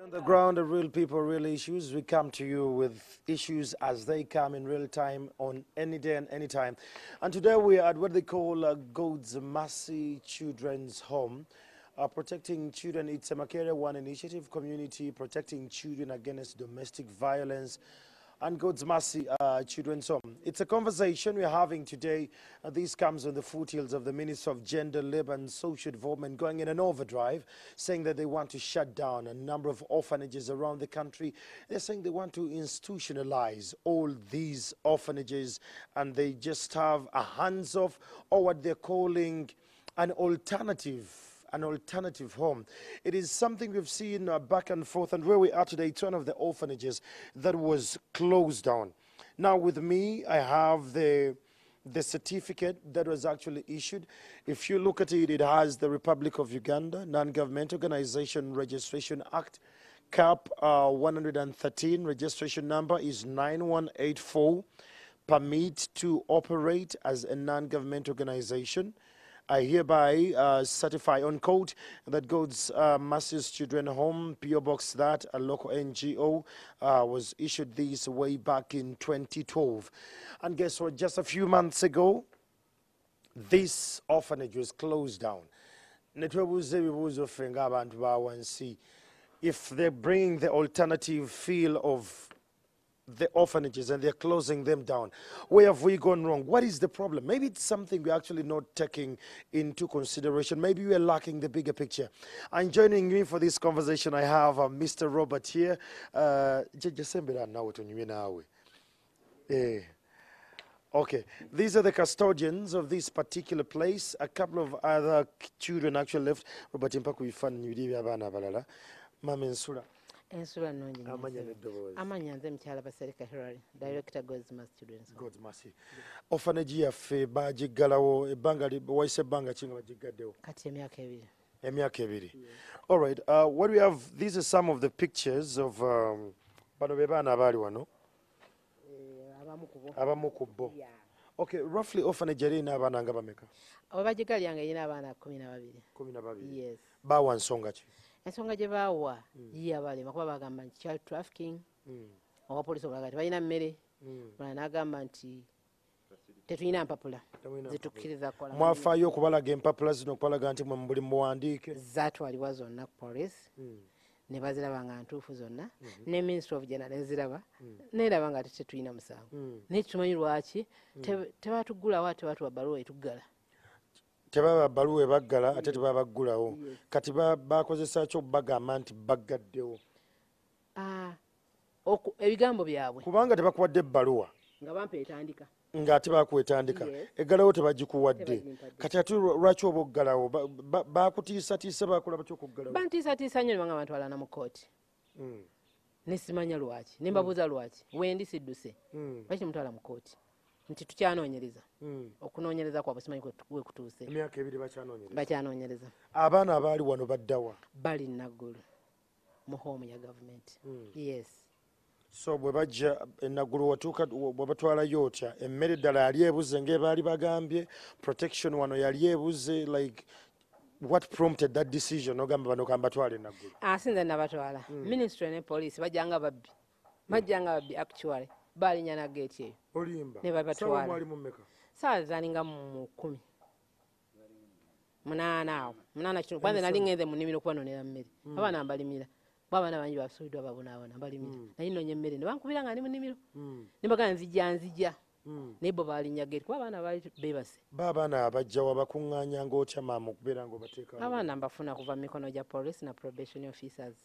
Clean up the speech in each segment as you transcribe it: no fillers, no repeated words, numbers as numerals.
On the ground, the real people, real issues. We come to you with issues as they come in real time on any day and any time. And today we are at what they call God's Mercy Children's Home. Protecting children, it's a Makerere One initiative community protecting children against domestic violence and God's Mercy Children's Home. It's a conversation we're having today. This comes on the foothills of the Minister of Gender, Labour and Social Development going in an overdrive, saying that they want to shut down a number of orphanages around the country. They're saying they want to institutionalize all these orphanages and they just have a hands-off or what they're calling an alternative home. It is something we've seen back and forth, and where we are today, it's one of the orphanages that was closed down. Now with me, I have the certificate that was actually issued. If you look at it, it has the Republic of Uganda Non-Government Organization Registration Act, CAP 113, registration number is 9184, permit to operate as a non-government organization. I hereby certify on code that God's Mercy Children's Home, PO Box that, a local NGO, was issued this way back in 2012. And guess what? Just a few months ago, this orphanage was closed down. If they're bringing the alternative feel of the orphanages and they're closing them down, where have we gone wrong? What is the problem? Maybe it's something we're actually not taking into consideration. Maybe we're lacking the bigger picture. And joining me for this conversation, I have Mr. Robert here. Okay, these are the custodians of this particular place. A couple of other children actually left. Robert Impaku Ifan Mama Nsula. Ensula nonyi amanya nze mkyala Basereka Hilary, director God's Mercy Children's Home. God's Mercy. Orphanage yaffe bagiggalawo ebbanga wayise ebbanga kinga bagiggaddewo kati emyaka ebiri. Emyaka ebiri. All right, what we have, these are some of the pictures of bano be baana abaali wano abamu ku bo. Okay, roughly orphanage erina abaana nga bameka? Abagiggalyanga erina abaana 12. Yes. Baawa nsonga ki? Ensonga gye baawa yabalema kuba bagamba nti child trafficking, owa poliisi obulaga nti balina mmere, mulala n'agamba nti tetulina mpapula zitukkiriza kukola. Mwafaayo okubalaga empapula zino okubalaga nti mwe buli muwandiike? Zaatwalibwa zonna ku poliisi ne baziraba nga ntuufu zonna, ne Ministry of Gender neziraba neraba nga tetulina musango. Naye tumanyi lwaki tebatuggulawo ate batuwa bbaluwa etuggala. Tebaba baluwe baggala ate tebabaggulawo. Kati bakozesa ki okubagamba nti baggaddewo? Ebigambo byabwe. Kubanga tebakuwadde ebbaluwa nga bampa etandika. Ng'ate bakuwetandika. Eggalawo tebagikuwadde. Kati ate lwaki oba oggalawo? Bakutiisatiisa bakulaba ki okuggalawo? Bantiisatiisa nnyo ne banga bantwalana mu kooti. Ne simanya lwaki. Ne mbabuuza lwaki. Wendi sidduse. Lwaki mutwala mu kooti? Nti tukyanoonyereza. Okunoonyereza kwabwe simanyi kwe kutuuse. Emyaka ebiri bakyanoonyereza. Bakyanoonyereza. Abaana abaali wano baddawa? Bali Naggulu mu home ya gavumenti. Yes. So bwe bajja Naggulu watuuka bwe batwalayo otya? Emmere ddala yali ebuze ng'ebaali bagambye, protection wano yali ebuze, like what prompted that decision ogamba bano kambatwale Naggulu? Sinze nabatwala. Ministry ne police bajjanga babbi. Bajjanga babbi actually. Baalinya na gate eyo. Olimba. Ne babatwala. Sawa mwali mummeka? Sawa zaninga mu 10. Munaana awo. Munaana kino. Kwanza nali ngeze mu nnimiro kubanonera mmere. Abaana mbalimira. Abaana bangi basuubiddwa babonaabona mbalimira. Naye nnoonya emmere ne bankubira nga ndi mu nnimiro. Ne bagamba nzija. Naye bo baalinya gate kuba abaana baali beebase. Abaana abajja wabakuŋŋaanya ng'otya maama okubeera ng'obateeka? Abaana mbafuna kuva mu mikono gya police na probation officers.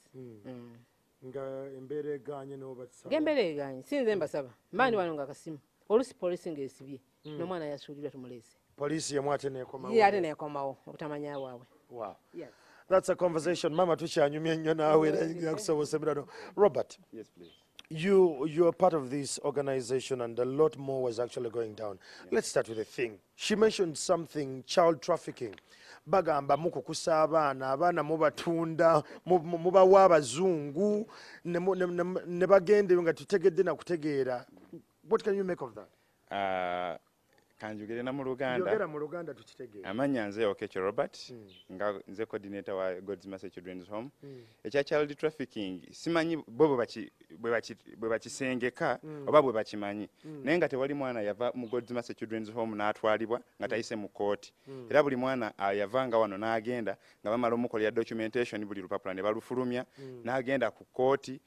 Nga embeera egaanye n'obatisaba? Ng'embeera egaanye sinze mbasaba mbaani wano nga kasimu oluusi poliisi ng'esibye n'omwana yasuulirwa tumuleese. Poliisi yemu ate neekomawo? Ye ate neekomawo obutamanya waabwe. Wow. Yes. That's a conversation. Mama tukyanyumye nnyo naawe nakusobosemirano. Robert. Yes, please. You're part of this organization and a lot more was actually going down. Yes. Let's start with the thing. She mentioned something, child trafficking. Bagamba mukukusa abaana mubatunda mubawa abazungu ne bagende nga tutegedde na kutegeera. What can you make of that? kanjugire na mu Luganda. Yogera mu Luganda tukitegeera. Amanya nze Okecho Robert nga nze coordinator wa God's Mercy Children's Home. Ekya child trafficking simanyi bobo bwe bakisengeka oba bwe bakimanyi. Naye nga tewali mwana yava mu God's Mercy Children's Home n'atwalibwa nga tayise mu kooti. Era buli mwana yavanga wano n'agenda nga bamala omukolera documentation buli lupapula ne balufulumya n'agenda ku kooti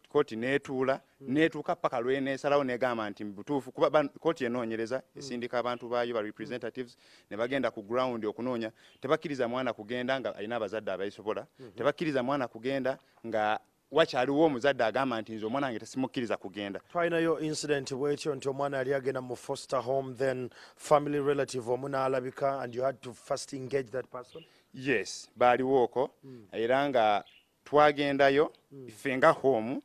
kooti n'etuuka paka lw'eneesalawo n'egamba nti butuufu kuba kooti enoonyereza esindika abantu baayo ba representatives ne bagenda ku ground okunoonya tebakkiriza mwana kugenda nga alina abazadde abayisobola tebakkiriza mwana kugenda nga wakyaliwo omuzadde agamba nti nze omwana wange tesimukkiriza kugenda. Twalinayo incident bwetyo nti omwana yali agenda mu foster home then family relative omu n'alabika and you had to first engage that person? Yes, baliwooko era nga twagendayo ife nga home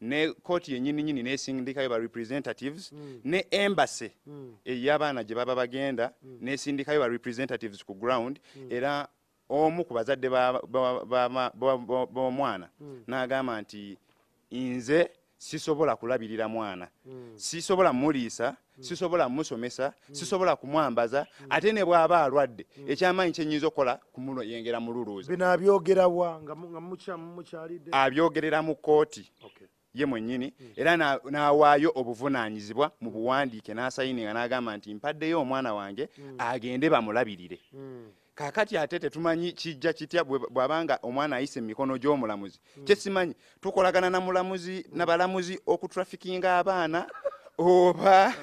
ne kooti yennyini n'esindikayo ba representatives ne embassy ey'abaana gye baba bagenda n'esindikayo ba representatives ku ground era omu ku bazadde b'omwana n'agamba nti nze sisobola kulabirira mwana sisobola muliisa sisobola musomesa sisobola kumwambaza ate ne bw'aba alwadde ekyamaanyi kyenyinza okukola kumuyengera mu luluuzi. Bino abyogerawa nga mukyalidde? Abyogerera mu kooti ye mwennyini era n'awaayo obuvunaanyizibwa mu buwandiike n'asayininga n'agamba nti mpaddeyo omwana wange agende bamulabirire. Kakati ate tetumanyi kijja kitya bw'abanga omwana ayise mu mikono gy'omulamuzi. Kye simanyi tukolagana na mulamuzi n'abalamuzi okutrafikinga abaana oba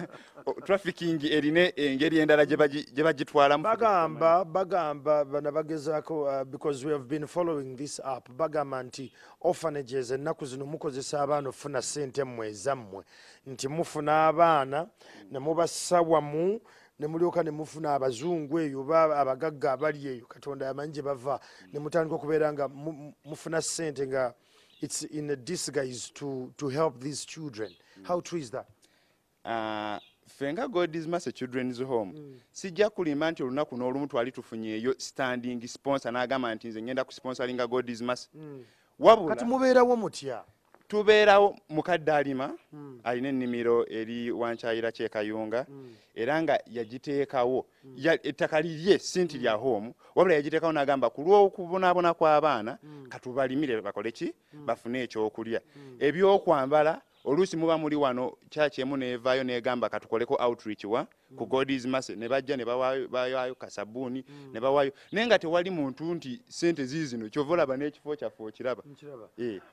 trafficking erine engeri endala gye bagitwalamu. Bagamba bana bagezaako because we have been following this up bagamba nti orphanages ennaku zino mukozesa abaana ofuna ssente mmwe ezammwe nti mufuna abaana ne mubasawamu ne mulyoka ne mufuna abazungu eyo abagagga abali eyo Katonda yamanyi gye bava ne mutandika okubeera nga mufuna ssente nga it's in a disguise to help these children. How true is that? Fenga God's Mercy Children's Home sijja kulima nti olunaku n'olumu twali tufunyeeyo standing sponsor n'agamba nti nze ngenda ku sponsoringa God's Mercy. Wabula kati mubeerawo mutya? Tubeerawo mukadde alima alina ennimiro eri Wankyayira Kyekayunga era nga yagiteekawo ettaka lirye sinti lya home wabula yagiteekawo n'agamba ku lw'okubonaabona kw'abaana katubalimire bakole ki bafune ekyokulya ebyokwambala. Oluusi muba muli wano church emu neevaayo n'egamba katukoleko outreach wa ku God's Mercy ne bajja ne bawaayo kasabuuni ne bawaayo naye nga tewali muntu nti ssente ziizino kyova olaba n'ekifo kyaffe okiraba.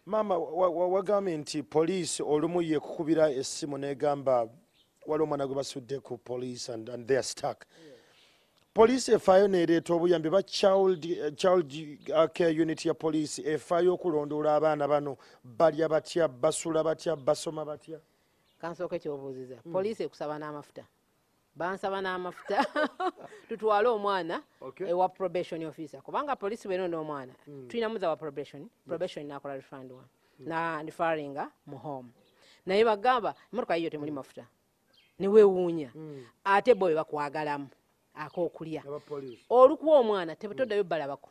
Maama wagambye nti poliisi olumu ye kukubira essimu n'egamba waliwo omwana gwe basudde ku police and they are stuck. Poliisi efaayo n'ereeta obuyambi ba child care unit ya poliisi efaayo okulondoola abaana bano balya batya basula batya basoma batya? Kansooke kyobuuziza poliisi ekusaba n'amafuta bansaba n'amafuta tutwale omwana ewa probation officer kubanga poliisi bw'enonda omwana tulina muza wa probation n'akola refund one na referringa mu home naye bagamba emmotoka yiyo temuli mafuta ne weewuunya ate boy bakwagalamu ak'okulya olukuwa omwana tebutoddayo balabako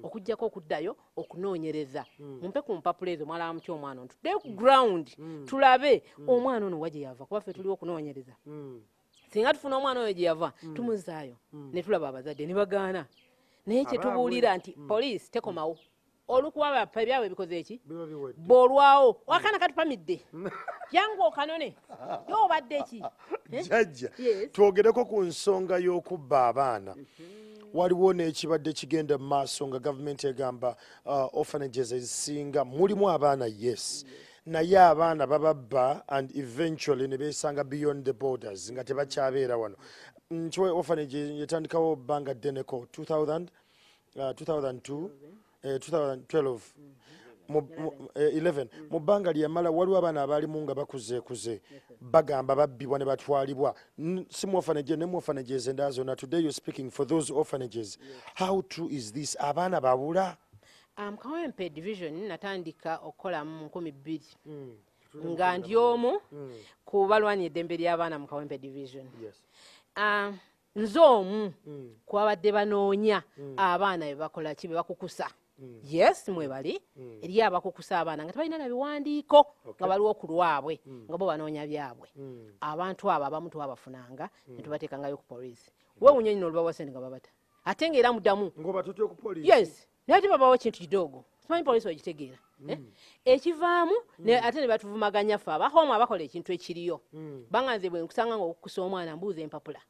okujjako okuddayo okunoonyereza mumpe ku mpapula ezo mwalaba mutya omwana ono tuddeyo ku ground tulabe omwana ono wa gye yava kuba ffe tuliwo okunoonyereza singa tufuna omwana oyo gye yava tumuzaayo ne tulaba abazadde ne bagaana naye kye tubuulira nti poliisi tekomawo olukuwa bappa ebyabwe bikoze eki bw'olwawo wakaana katupamidde jangu okanone y'obadde ki jjajja twogereko ku nsonga y'okubba abaana waliwo n'ekibadde kigenda mu maaso nga gavumenti egamba orphanages ezisinga mulimu abaana yes naye abaana bababba and eventually ne beesanga beyond the borders nga tebakyabeera wano. Nkiwe orphanage yetandikawo bbanga ddeneko 2002 2012 11 mu bbanga lyamala waliwo abaana abaalimu nga bakuzeekuze bagamba babbibwa ne batwalibwa si mu orphanage ne mu orphanages endala zonna. Today you're speaking for those orphanages. How true is this? Abaana babula? Kawempe division natandika okukola mu 2000 nga ndi omu ku balwanyi eddembe ly'abaana mu Kawempe division. nze omu kwabadde banoonya abaana be bakola ki be bakukusa yes mwebali eri abakukusa abaana nga tebalina na biwandiiko nga baliwo ku lwabwe nga bo banoonya byabwe abantu abo abamu twabafunanga ne tubateekangayo ku poliisi weewunya nyina olubawa sente nga babata ate ng'era muddamu yes naye ate babawo ekintu kidogo simanyi poliisi ogitegeera ekivaamu ate ne batuvumaganya ffe abahoma abakola ekintu ekiriyo baŋŋanze bwe nkusanga ng'okukusa omwana mbuuza empapula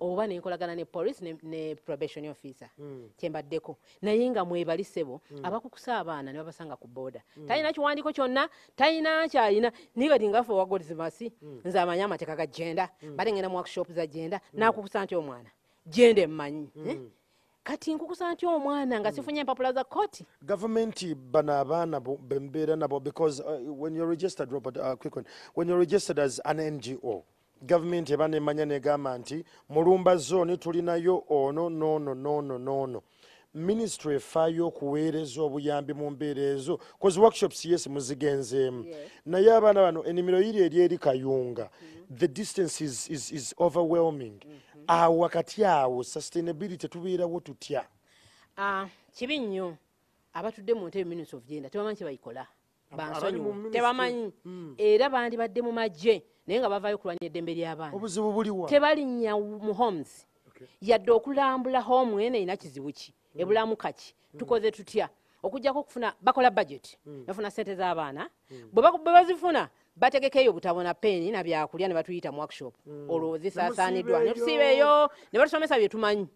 oba nenkolagana ne poliisi ne probation officer kyembaddeko naye nga mwebalisebo abakukusa abaana ne babasanga ku booda talina kiwandiiko kyonna talina kyalina naye kati ngaffe owa God's nze amanyi amateeka ga genda bade ngenda mu workshop za genda n'akukusa nti omwana genda emmanyi kati nkukusa nti omwana nga sifunye empapula za kooti government bana abaana bembeera nabo because when you're registered Robert quick one when you're registered as an NGO government ebana emanya negamba nti mulumba zone tulinayo ono no ministry efaayo okuweereza obuyambi mu mbeera ezo cause workshops yes muzigenzeemu naye abaana bano ennimiro eri eri kayunga the distance is overwhelming wakati awo sustainability tubeerawo tutya kibi nnyo abatudde mu ntebe ministry of gender tebamanyi kye bayikola bansonyiwa tebamanyi era bandibadde mu magye naye nga bavaayo okulwanya eddembe ly'abaana obuzibu buliwa tebalinnya mu homes yadde okulambula home ene erina kizibu ki ebulamu kaki tukoze tutya okujjako okufuna bakola budget bafuna sente z'abaana bwe bazifuna bategekeyo obutabona peeni na byakulya ne batuyita mu workshop olwo zisaasaaniddwa ne tusiibeeyo ne batusomesa bye tumanyi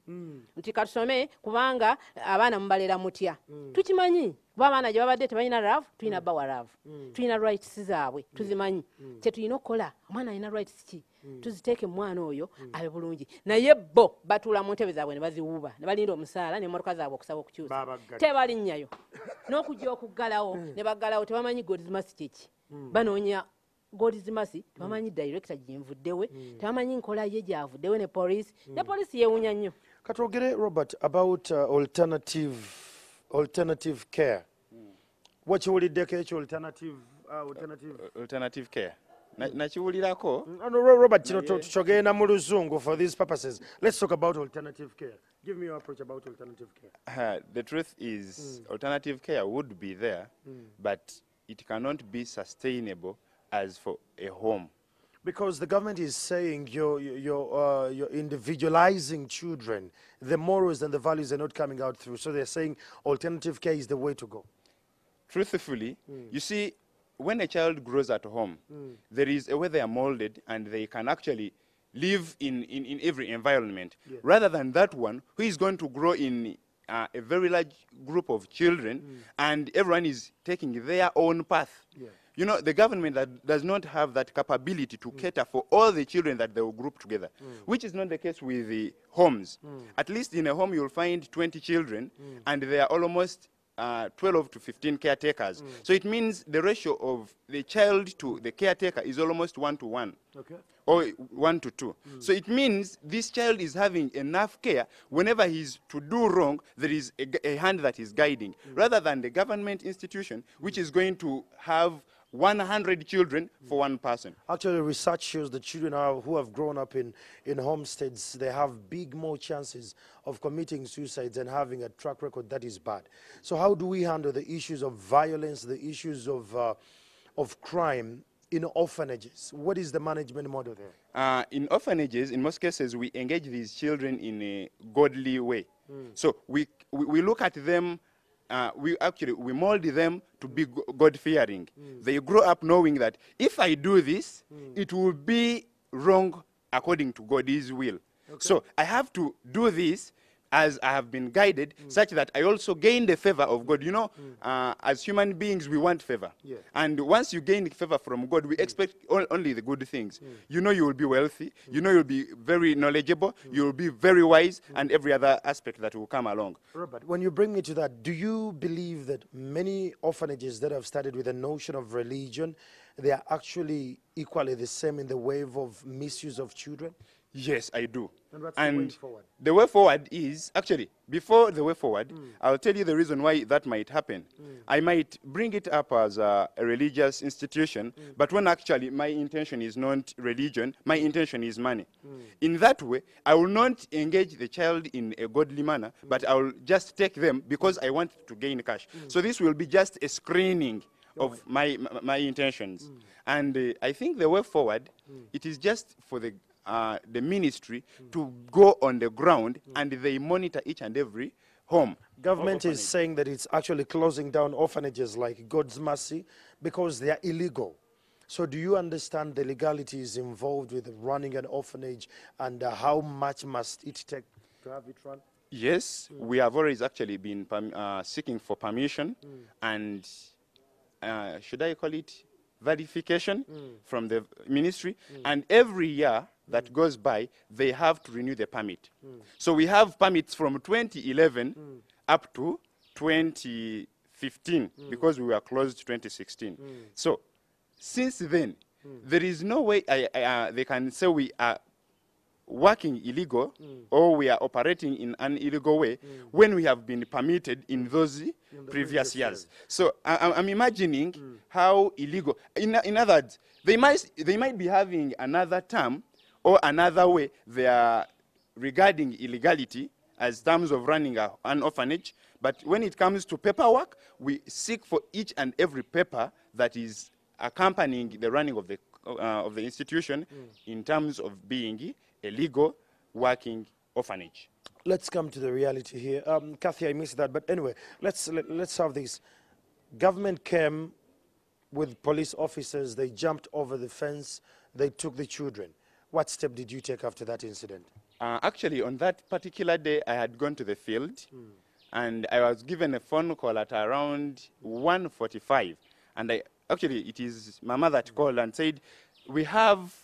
nti katusome kubanga abaana mubalera mutya tukimanyi kuba abaana gye babadde tebalina love tulina bawa love tulina rights zaabwe tuzimanyi kye tulina okukola omwana alina rights ki tuziteeke mwana oyo abe bulungi naye bo batuula mu ntebe zaabwe ne baziwuuba ne balinda omusaala n'emmotoka zaabwe okusaba okukyusa tebalinnyayo n'okujja okuggalawo ne baggalawo tebamanyi God's kiki banoonya God's tebamanyi director gy'envuddewe tebamanyi nkola ye gy'avuddewe ne police yeewunya nnyo katwogere Robert about alternative care wakiwuliddeko ekyo alternative care nakiwulirako Robert kino tukyogenda mu luzungu for these purposes let's talk about alternative care give me your approach about alternative care the truth is alternative care would be there but it cannot be sustainable as for a home because the government is saying you're individualizing children the morals and the values are not coming out through so they're saying alternative care is the way to go truthfully you see when a child grows at home there is a way they are molded and they can actually live in every environment rather than that one who is going to grow in a very large group of children and everyone is taking their own path you know the government that does not have that capability to cater for all the children that they will group together which is not the case with the homes at least in a home you'll find 20 children and they are almost 12 to 15 caretakers. So it means the ratio of the child to the caretaker is almost 1 to 1. Or 1 to 2. So it means this child is having enough care. Whenever he's to do wrong, there is a hand that is guiding. Rather than the government institution, which is going to have 100 children for one person. Actually, research shows the children who have grown up in homesteads, they have more chances of committing suicides and having a track record that is bad. So how do we handle the issues of violence, the issues of crime in orphanages? What is the management model there? In orphanages, in most cases, we engage these children in a godly way. So we look at them, we mold them to be God-fearing. They grow up knowing that if I do this, it will be wrong according to God's will. So I have to do this as I have been guided, such that I also gain the favor of God. You know, as human beings, we want favor. And once you gain favor from God, we expect only the good things. You know you will be wealthy, you know you'll be very knowledgeable, you'll be very wise, and every other aspect that will come along. Robert, when you bring me to that, do you believe that many orphanages that have started with a notion of religion, they are actually equally the same in the wave of misuse of children? Yes, I do. And what's the way forward? The way forward is, actually, before the way forward, I'll tell you the reason why that might happen. I might bring it up as a religious institution, but when actually my intention is not religion, my intention is money. In that way, I will not engage the child in a godly manner, but I will just take them because I want to gain cash. So this will be just a screening of my intentions. And I think the way forward, it is just for the ministry to go on the ground and they monitor each and every home. Government is saying that it's actually closing down orphanages like God's Mercy because they are illegal. So do you understand the legalities involved with running an orphanage and how much must it take to have it run? Yes, we have always actually been seeking for permission and should I call it verification from the ministry, and every year that goes by, they have to renew the permit. So we have permits from 2011 up to 2015 because we were closed 2016. So since then, there is no way they can say we are working illegal or we are operating in an illegal way when we have been permitted in those previous years. So I'm imagining how illegal. In other words, they might be having another term or another way they are regarding illegality as terms of running an orphanage. But when it comes to paperwork, we seek for each and every paper that is accompanying the running of the institution in terms of being a legal working orphanage. Let's come to the reality here. Kathy, I missed that, but anyway, let's have this. Government came with police officers, they jumped over the fence, they took the children. What step did you take after that incident? Actually, on that particular day, I had gone to the field, and I was given a phone call at around 1:45. And it is my mother that called and said, we have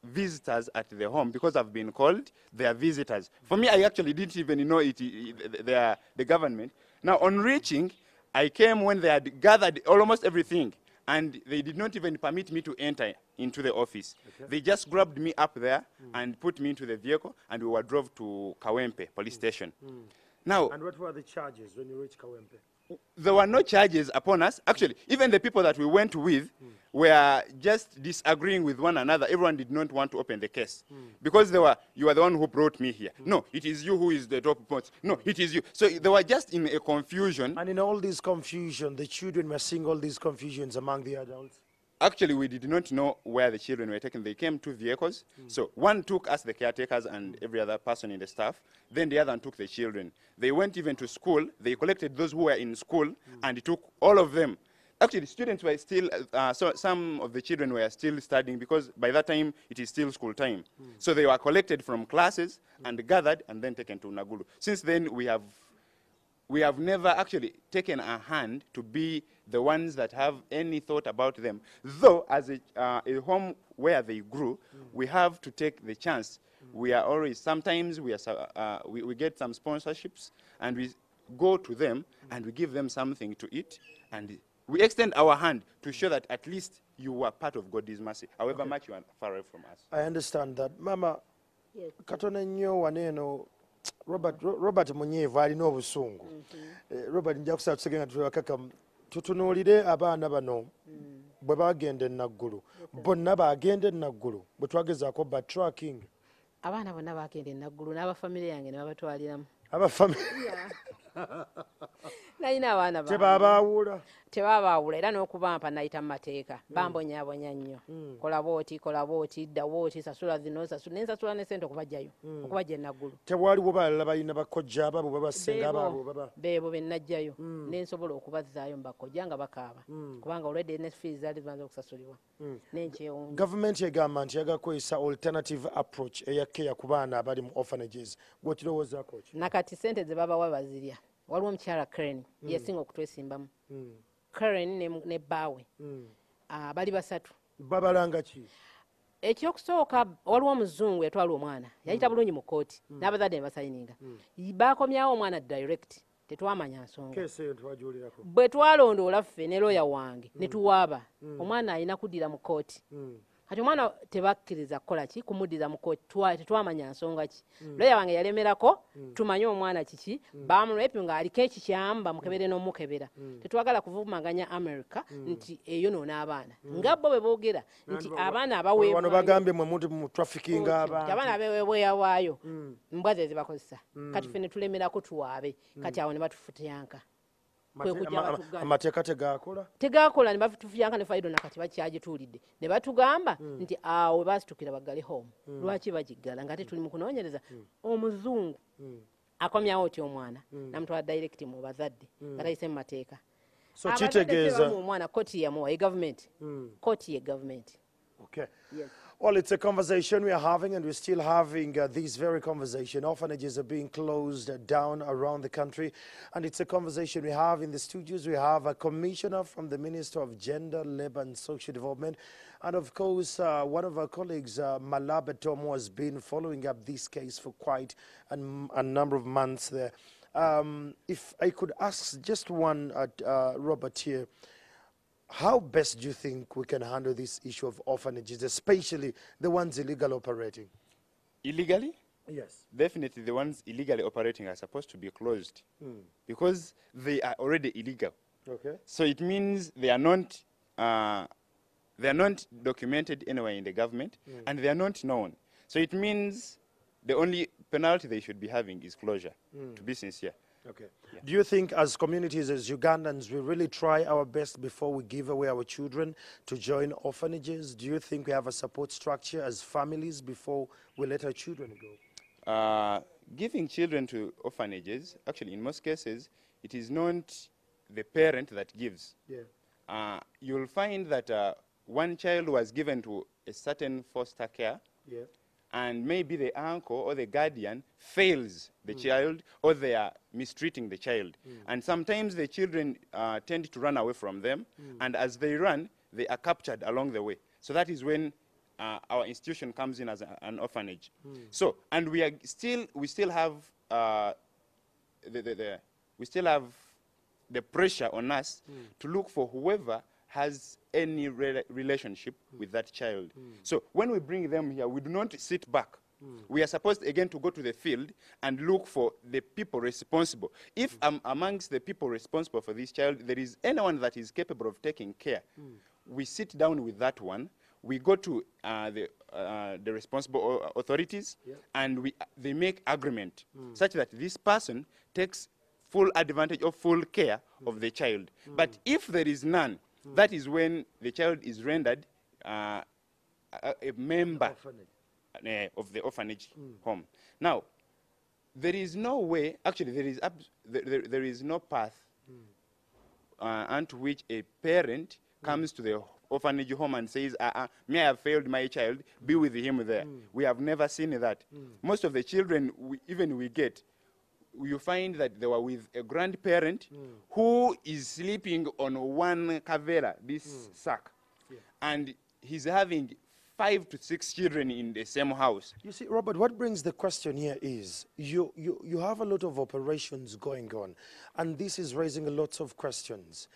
visitors at the home because I've been called. They are visitors. For me, I actually didn't even know they are the government. Now, on reaching, I came when they had gathered almost everything, and they did not even permit me to enter into the office. Okay. They just grabbed me up there and put me into the vehicle, and we were drove to Kawempe police station. Now, and what were the charges when you reached Kawempe? There were no charges upon us. Actually, even the people that we went with were just disagreeing with one another. Everyone did not want to open the case because you are the one who brought me here. No, it is you who is the top point. No, it is you. So they were just in a confusion. And in all this confusion, the children were seeing all these confusions among the adults? Actually, we did not know where the children were taken. They came 2 vehicles. So one took us, the caretakers, and every other person in the staff. Then the other one took the children. They went even to school. They collected those who were in school and took all of them. Actually, the students were still, so some of the children were still studying because by that time it is still school time. So they were collected from classes and gathered and then taken to Naguru. Since then, we have never actually taken a hand to be the ones that have any thought about them. Though, as a home where they grew, we have to take the chance. We are always, sometimes we get some sponsorships, and we go to them, and we give them something to eat, and we extend our hand to show that at least you are part of God's mercy, however much you are far away from us. I understand that. Mama, katona nnyo waneno Robert Munyevu alina obusungu. Robert nja kusaba tusegenda tuwakaka tutunuulire abaana bano bwe bagenda e Naggulu. Bonna bagenda e Naggulu bwe twagezaako batracking. Abaana bonna bagenda e Naggulu n'abafamire yange ne babatwaliramu. Abafamire nalina abaana tebabaawula era n'okubampa nayita mu mateeka bambonyaabonya nnyo. Kola booti dda booti sasula zino nensasula ne ssente okubajjayo okubajja e Naggulu. tewaliwo balala balina bakojja ababo babasenga ababo baba beebo be nnajjayo nensobola okubazzaayo mu bakojja nga bakaaba kubanga olwedde ne fees zaali zimaze okusasulibwa n'enkyewungu. Gavumenti egamba nti yagala kukozesa alternative approach eya care ku baana abali mu orphanages. Gwe okirowoozaako ki? Nakati ssente ze babawa bazirya. Waliwo omukyala Karen yesinga okutwesimbamu. Karen ne bbaawe bali basatu. Babalanga ki? Ekyokusooka waliwo omuzungu yatwala omwana yayita bulungi mu kooti n'abazadde ne basayininga. Baakomyawo omwana direct tetwamanya nsonga. Keesi eyo twagiwulirako. Bwe twalondoola ffe ne looya wange ne tuwaaba omwana alina kuddira mu kooti kati omwana tebakkiriza kukola ki kumuddiza mu kooti tetwamanya nsonga ki lawyer wange yalemerako tumanye omwana kiki bamulwepi ng'aliko ekikyamu bamukebere n'omukebera tetwagala kuvumaganya America nti eyo noona abaana nga bo bwe boogera nti abaana wano bagambye mwe muti mu trafficking abantu abaana abeweebweyawaayo mbwa ze zibakozesa kati ffe ne tulemerako tuwaabe kati awo ne batufutyanka amateeka tegakola ne batufyanka ne fayiro nakati bakyagituulidde ne batugamba nti awo basitukira baggale home lwaki bagiggala nga tuli mu kunoonyereza omuzungu akomyawo otyo omwana namutwala direct mu bazadde nga tayise mu mateeka so kitegeeza omwana kooti yamuwa egavumenti kooti ye gavumenti. Okay. Yes. Well, it's a conversation we are having, and we're still having this very conversation. Orphanages are being closed down around the country, and it's a conversation we have in the studios. We have a commissioner from the Minister of Gender, Labour and Social Development, and of course, one of our colleagues, Malabe Tomo, has been following up this case for quite a number of months there. If I could ask just one, Robert here, how best do you think we can handle this issue of orphanages, especially the ones illegally operating? Illegally? Yes. Definitely the ones illegally operating are supposed to be closed because they are already illegal. Okay. So it means they are not documented anywhere in the government and they are not known. So it means the only penalty they should be having is closure, to be sincere. Okay. Yeah. Do you think as communities, as Ugandans, we really try our best before we give away our children to join orphanages? Do you think we have a support structure as families before we let our children go? Giving children to orphanages, actually in most cases, it is not the parent that gives. Yeah. You'll find that one child was given to a certain foster care, yeah, and maybe the uncle or the guardian fails the child, or they are mistreating the child. And sometimes the children tend to run away from them, and as they run, they are captured along the way. So that is when our institution comes in as an orphanage. So, and we still have the pressure on us to look for whoever has any relationship with that child. So when we bring them here, we do not sit back. We are supposed again to go to the field and look for the people responsible. If amongst the people responsible for this child, there is anyone that is capable of taking care, we sit down with that one, we go to the responsible authorities, and they make agreement such that this person takes full advantage of full care of the child. But if there is none, that is when the child is rendered a member of the orphanage home. Now, there is no way, actually there is no path unto which a parent comes to the orphanage home and says, me, I have failed my child, be with him there. We have never seen that. Most of the children we get, you find that they were with a grandparent who is sleeping on one kavera, this sack, and he's having 5 to 6 children in the same house. You see, Robert, what brings the question here is you have a lot of operations going on, and this is raising a lot of questions.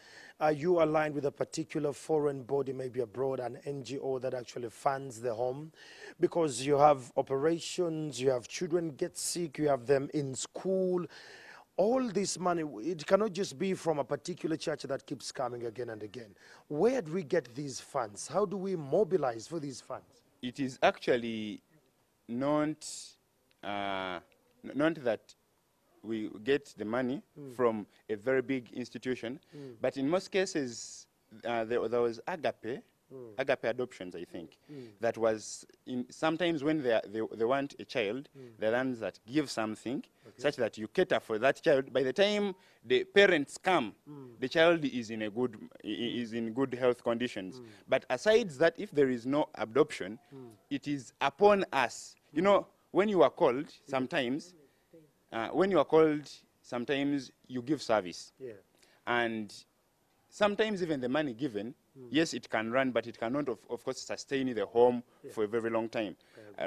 Are you aligned with a particular foreign body, maybe abroad, an NGO that actually funds the home? Because you have operations, you have children get sick, you have them in school. All this money, it cannot just be from a particular church that keeps coming again and again. Where do we get these funds? How do we mobilize for these funds? It is actually not that we get the money from a very big institution, but in most cases, there was Agape Adoptions, I think, that was sometimes when they want a child, the ones that give something, such that you cater for that child. By the time the parents come, the child is in good health conditions. But aside that, if there is no adoption, it is upon us. You know, when you are called, sometimes, you give service. Yeah. And sometimes even the money given, yes, it can run, but it cannot, of course, sustain the home for a very long time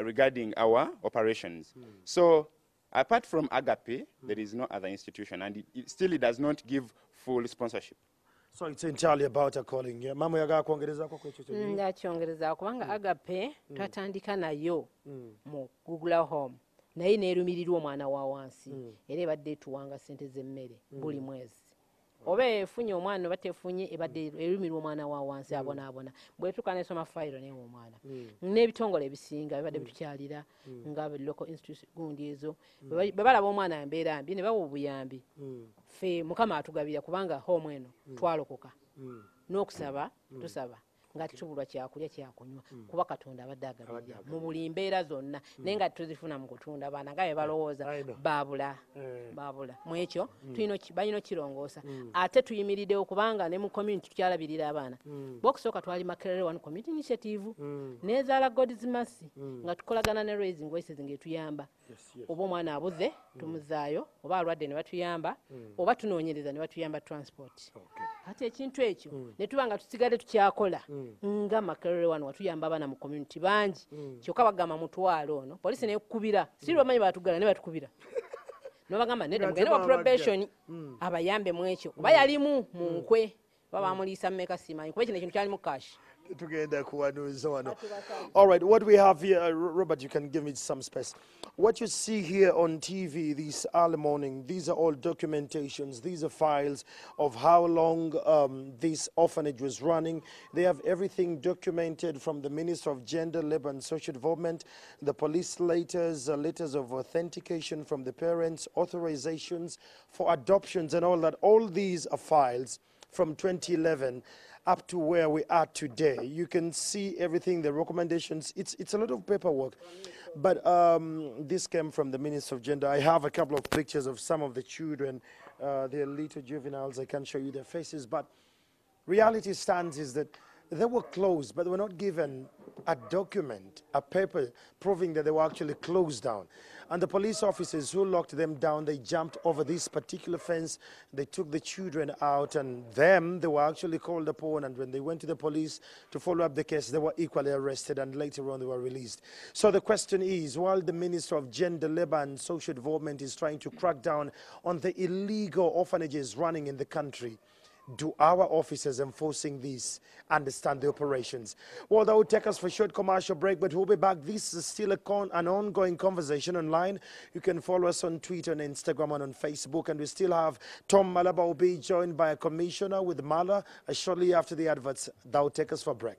regarding our operations. So apart from Agape, there is no other institution, and it still does not give full sponsorship. So it's entirely about her calling. Yeah, mama yaga kuongereza kwa kwecho. Ndakyongereza kubanga Agape twatandika nayo mu Google Home. Naye neerumirirwa omwana wa wansi era ebadde etuwanga ssente z'emmere buli mwezi. Oba efunye omwana oba tefunye ebadde erumirwa omwana wa wansi abonaabona. Bwetuuka n'esoma fayiro neewa omwana. N'ebitongole ebisinga bibadde bitukyalira nga local institution gundi ezo. Bwe balaba omwana embeera mbi ne bawa obuyambi. Ffe Mukama atugabira kubanga home eno twalokoka. N'okusaba tusaba nga tutubulwa kyakulya kyakunywa kuba Katonda abadde agabirira mu buli mbeera zonna naye nga tuzifuna mu kutunda abaana nga bwe balowooza baabula mu ekyo balina okirongoosa ate tuyimiriddewo kubanga ne mu community tukyalabirira abaana bokusooka twali Makerere One Community Initiative neezaala God's Mercy nga tukolagana ne Raising Voices ng'etuyamba oba omwana abuze tumuzaayo oba alwadde ne batuyamba oba tunoonyereza ne batuyamba transport ate ekintu ekyo ne tuba nga tusigale tukyakola nga Makerere wano watuyamba abaana mu community bangi kyokka bagamba mutwalo ono poliisi nekukubira si lwamanyi batugala ne batukubira nobagamba nedda mugende wa probation abayambe mu ekyo oba yalimu mu nkwe baba bamuliisa mmeka simanyi kuba kino ekintu kyalimu cash. All right, what we have here, Robert, you can give me some space. What you see here on TV this early morning, these are all documentations. These are files of how long this orphanage was running. They have everything documented from the Minister of Gender, Labour and Social Development, the police letters, letters of authentication from the parents, authorizations for adoptions and all that. All these are files from 2011 up to where we are today. You can see everything, the recommendations. It's a lot of paperwork. But this came from the Minister of Gender. I have a couple of pictures of some of the children. They're little juveniles. I can't show you their faces. But reality stands is that they were closed, but they were not given a document, a paper, proving that they were actually closed down. And the police officers who locked them down, they jumped over this particular fence. They took the children out, and they were actually called upon. And when they went to the police to follow up the case, they were equally arrested, and later on they were released. So the question is, while the Minister of Gender, Labour and Social Development is trying to crack down on the illegal orphanages running in the country, do our officers enforcing this understand the operations? Well, that will take us for a short commercial break, but we'll be back. This is still an ongoing conversation online. You can follow us on Twitter and Instagram and on Facebook. And we still have Tom Malaba will be joined by a commissioner with Mala shortly after the adverts. That will take us for a break.